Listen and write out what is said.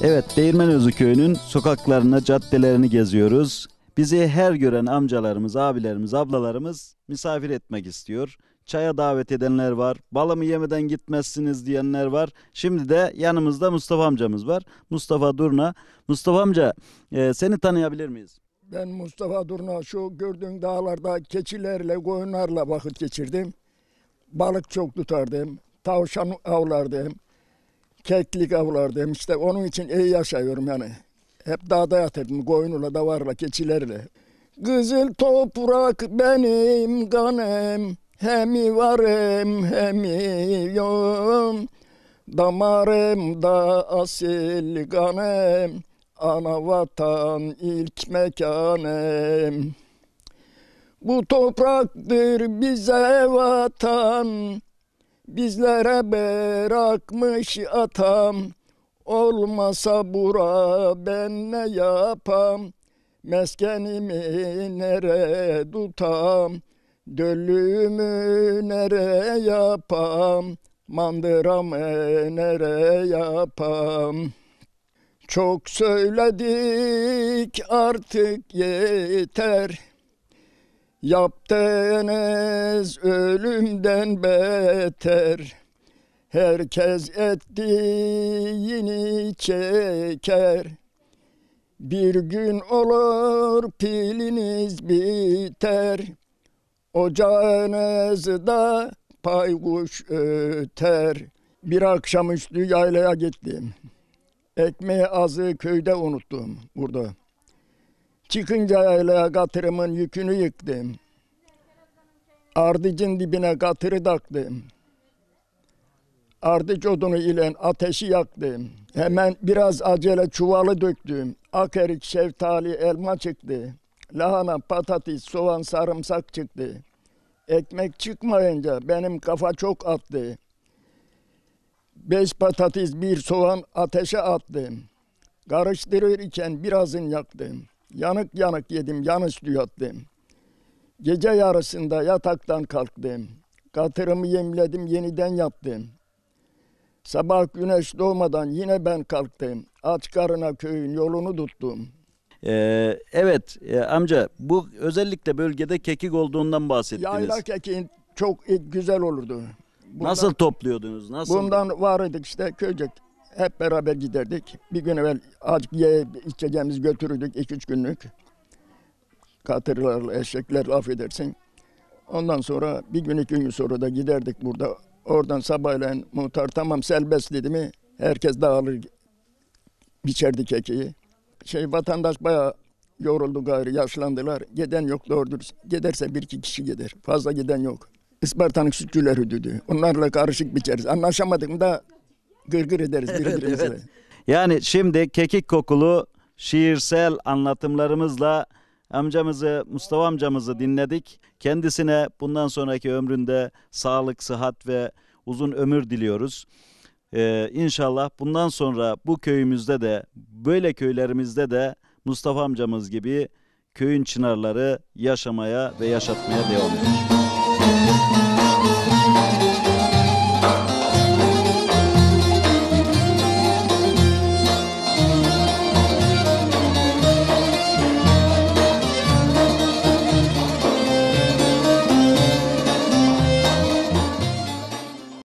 Evet, Değirmenözü köyünün sokaklarını, caddelerini geziyoruz. Bizi her gören amcalarımız, abilerimiz, ablalarımız misafir etmek istiyor. Çaya davet edenler var, balımı yemeden gitmezsiniz diyenler var. Şimdi de yanımızda Mustafa amcamız var. Mustafa Durna. Mustafa amca, seni tanıyabilir miyiz? Ben Mustafa Durna, şu gördüğün dağlarda keçilerle, koyunlarla vakit geçirdim. Balık çok tutardım, tavşan avlardım, keklik avlardım. İşte onun için iyi yaşıyorum yani. Hep dağda yatırdım, koyunla, davarla, keçilerle. Kızıl toprak benim kanım, hemi varım hemi yoğum. Damarımda asil kanım, ana vatan ilk mekanım. Bu topraktır bize vatan, bizlere bırakmış atam. Olmasa bura ben ne yapam, meskenimi nere tutam, döllüğümü nere yapam, mandıramı nere yapam. Çok söyledik artık yeter, yaptığınız ölümden beter. Herkes ettiğini çeker, bir gün olur piliniz biter. Ocağınızda paykuş öter. Bir akşamüstü yaylaya gittim. Ekmeği azı köyde unuttum burada. Çıkınca yaylaya katırımın yükünü yıktım. Ardıcın dibine katırı taktım. Ardıç odunu ile ateşi yaktım. Hemen biraz acele çuvalı döktüm. Akerik, şeftali, elma çıktı. Lahana, patates, soğan, sarımsak çıktı. Ekmek çıkmayınca benim kafa çok attı. 5 patates, 1 soğan ateşe attım. Karıştırırken birazını yaktım. Yanık yanık yedim, yanüstü yattım. Gece yarısında yataktan kalktım. Katırımı yemledim, yeniden yattım. Sabah güneş doğmadan yine ben kalktım. Aç karına köyün yolunu tuttum. Evet amca, bu özellikle bölgede kekik olduğundan bahsettiniz. Yayla kekiğin çok güzel olurdu. Nasıl topluyordunuz? Nasıl? Bundan vardık işte köycek. Hep beraber giderdik. Bir gün evvel azıcık içeceğimizi götürürdük 2-3 günlük. Katırlarla, eşeklerle affedersin. Ondan sonra bir gün 2 gün sonra da giderdik burada. Oradan sabahleyin muhtar tamam serbest dedi mi herkes dağılır biçerdi kekiği. Vatandaş bayağı yoruldu gayrı, yaşlandılar. Giden yok doğrudur. Giderse 1-2 kişi gider. Fazla giden yok. Isparta'nın sütçüler hüdüdü. Onlarla karışık biçeriz. Anlaşamadık mı da gırgır ederiz birbirimize. Evet. Yani şimdi kekik kokulu şiirsel anlatımlarımızla amcamızı, Mustafa amcamızı dinledik. Kendisine bundan sonraki ömründe sağlık, sıhhat ve uzun ömür diliyoruz. İnşallah bundan sonra bu köyümüzde de, böyle köylerimizde de Mustafa amcamız gibi köyün çınarları yaşamaya ve yaşatmaya devam edecek.